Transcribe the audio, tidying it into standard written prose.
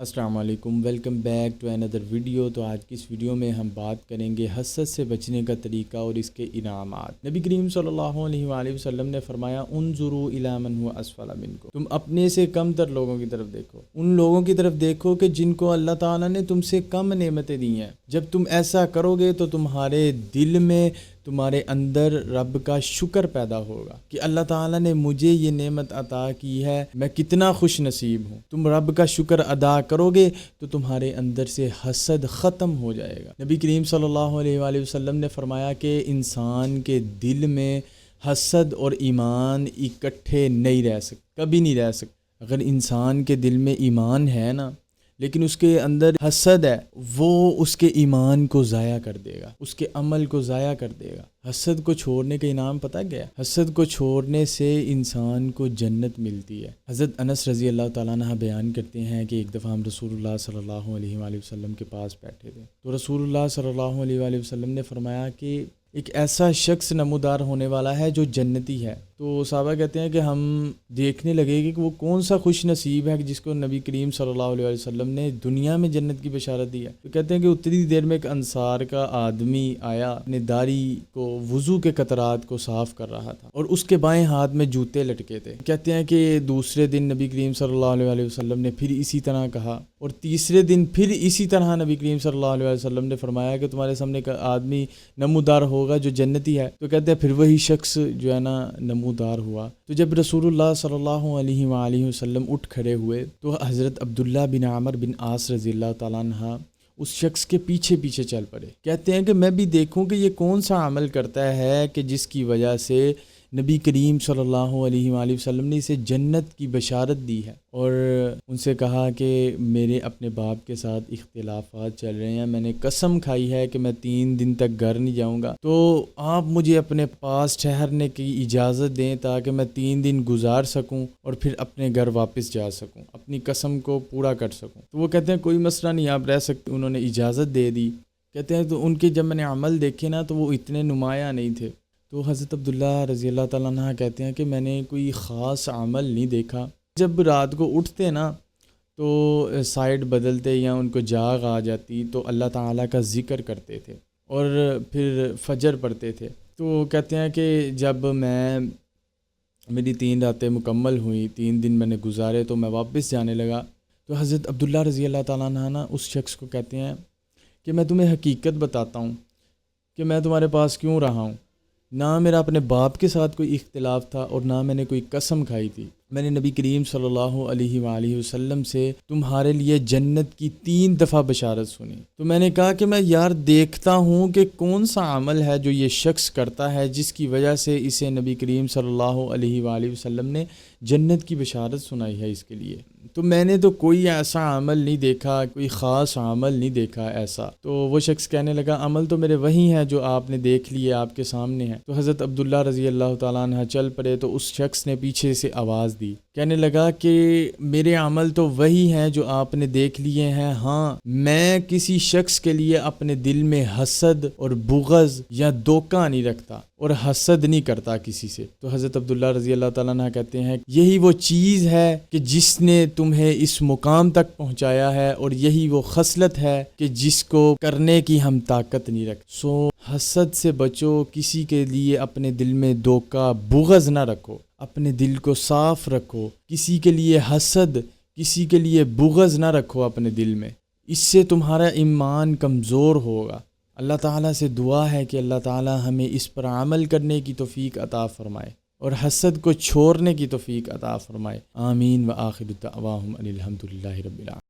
السلام علیکم، welcome back to another video. تو آج کی اس ویڈیو میں ہم بات کریں گے حسد سے بچنے کا طریقہ اور اس کے انعامات۔ نبی کریم صلی اللہ علیہ وآلہ وسلم نے فرمایا انظروا الی من هو اسفل منکم، تم اپنے سے کم تر لوگوں کی طرف دیکھو، ان لوگوں کی طرف دیکھو کہ جن کو اللہ تعالیٰ نے تم سے کم نعمتیں دی ہیں۔ جب تم ایسا کرو گے تو تمہارے دل میں، تمہارے اندر رب کا شکر پیدا ہوگا کہ اللہ تعالیٰ نے مجھے یہ نعمت عطا کی ہے، میں کتنا خوش نصیب ہوں۔ تم رب کا شکر ادا کرو گے تو تمہارے اندر سے حسد ختم ہو جائے گا۔ نبی کریم صلی اللہ علیہ وآلہ وسلم نے فرمایا کہ انسان کے دل میں حسد اور ایمان اکٹھے نہیں رہ سکتے، کبھی نہیں رہ سکتے۔ اگر انسان کے دل میں ایمان ہے نا، لیکن اس کے اندر حسد ہے، وہ اس کے ایمان کو ضائع کر دے گا، اس کے عمل کو ضائع کر دے گا۔ حسد کو چھوڑنے کا انعام پتہ کیا ہے؟ حسد کو چھوڑنے سے انسان کو جنت ملتی ہے۔ حضرت انس رضی اللہ تعالیٰ عنہ بیان کرتے ہیں کہ ایک دفعہ ہم رسول اللہ صلی اللہ علیہ وآلہ وسلم کے پاس بیٹھے تھے، تو رسول اللہ صلی اللہ علیہ وآلہ وسلم نے فرمایا کہ ایک ایسا شخص نمودار ہونے والا ہے جو جنتی ہے۔ تو صحابہ کہتے ہیں کہ ہم دیکھنے لگے کہ وہ کون سا خوش نصیب ہے جس کو نبی کریم صلی اللہ علیہ وسلم نے دنیا میں جنت کی بشارت دی ہے۔ تو کہتے ہیں کہ اتنی دیر میں ایک انصار کا آدمی آیا، اپنے داڑھی کو، وضو کے قطرات کو صاف کر رہا تھا اور اس کے بائیں ہاتھ میں جوتے لٹکے تھے۔ کہتے ہیں کہ دوسرے دن نبی کریم صلی اللہ علیہ وآلہ وسلم نے پھر اسی طرح کہا، اور تیسرے دن پھر اسی طرح نبی کریم صلی اللہ علیہ وسلم نے فرمایا کہ تمہارے سامنے ایک آدمی نمودار ہوگا جو جنتی ہے۔ تو کہتے ہیں پھر وہی شخص جو ہے نا نمودار ہوا۔ تو جب رسول اللہ صلی اللہ علیہ وآلہ وسلم اٹھ کھڑے ہوئے تو حضرت عبداللہ بن عمرو بن عاص رضی اللہ تعالیٰ عنہ اس شخص کے پیچھے پیچھے چل پڑے۔ کہتے ہیں کہ میں بھی دیکھوں کہ یہ کون سا عمل کرتا ہے کہ جس کی وجہ سے نبی کریم صلی اللہ علیہ وآلہ وسلم نے اسے جنت کی بشارت دی ہے۔ اور ان سے کہا کہ میرے اپنے باپ کے ساتھ اختلافات چل رہے ہیں، میں نے قسم کھائی ہے کہ میں 3 دن تک گھر نہیں جاؤں گا، تو آپ مجھے اپنے پاس ٹھہرنے کی اجازت دیں تاکہ میں 3 دن گزار سکوں اور پھر اپنے گھر واپس جا سکوں، اپنی قسم کو پورا کر سکوں۔ تو وہ کہتے ہیں کوئی مسئلہ نہیں، آپ رہ سکتے۔ انہوں نے اجازت دے دی۔ کہتے ہیں تو ان کے جب میں نے عمل دیکھے نا تو وہ اتنے نمایاں نہیں تھے۔ تو حضرت عبداللہ رضی اللہ تعالیٰ عنہ کہتے ہیں کہ میں نے کوئی خاص عمل نہیں دیکھا۔ جب رات کو اٹھتے نا تو سائیڈ بدلتے یا ان کو جاگ آ جاتی تو اللہ تعالیٰ کا ذکر کرتے تھے اور پھر فجر پڑھتے تھے۔ تو کہتے ہیں کہ جب میری 3 راتیں مکمل ہوئیں، 3 دن میں نے گزارے تو میں واپس جانے لگا، تو حضرت عبداللہ رضی اللہ تعالیٰ عنہ نا اس شخص کو کہتے ہیں کہ میں تمہیں حقیقت بتاتا ہوں کہ میں تمہارے پاس کیوں رہا ہوں۔ نہ میرا اپنے باپ کے ساتھ کوئی اختلاف تھا اور نہ میں نے کوئی قسم کھائی تھی۔ میں نے نبی کریم صلی اللہ علیہ وآلہ وسلم سے تمہارے لیے جنت کی 3 دفعہ بشارت سنی۔ تو میں نے کہا کہ میں یار دیکھتا ہوں کہ کون سا عمل ہے جو یہ شخص کرتا ہے جس کی وجہ سے اسے نبی کریم صلی اللہ علیہ وآلہ وسلم نے جنت کی بشارت سنائی ہے اس کے لیے۔ تو میں نے تو کوئی ایسا عمل نہیں دیکھا، کوئی خاص عمل نہیں دیکھا ایسا۔ تو وہ شخص کہنے لگا عمل تو میرے وہی ہیں جو آپ نے دیکھ لیے، آپ کے سامنے ہیں۔ تو حضرت عبداللہ رضی اللہ تعالیٰ عنہ چل پڑے تو اس شخص نے پیچھے سے آواز دی، کہنے لگا کہ میرے عمل تو وہی ہیں جو آپ نے دیکھ لیے ہیں، ہاں میں کسی شخص کے لیے اپنے دل میں حسد اور بغض یا دھوکہ نہیں رکھتا اور حسد نہیں کرتا کسی سے۔ تو حضرت عبداللہ رضی اللہ تعالیٰ عنہ کہتے ہیں یہی وہ چیز ہے کہ جس نے تمہیں اس مقام تک پہنچایا ہے، اور یہی وہ خصلت ہے کہ جس کو کرنے کی ہم طاقت نہیں رکھتے۔ سو حسد سے بچو، کسی کے لیے اپنے دل میں دھوکہ بغض نہ رکھو، اپنے دل کو صاف رکھو، کسی کے لیے حسد، کسی کے لیے بغض نہ رکھو اپنے دل میں، اس سے تمہارا ایمان کمزور ہوگا۔ اللہ تعالیٰ سے دعا ہے کہ اللہ تعالیٰ ہمیں اس پر عمل کرنے کی توفیق عطا فرمائے اور حسد کو چھوڑنے کی توفیق عطا فرمائے۔ آمین و آخر دعواہم ان الحمد للہ رب العالمین۔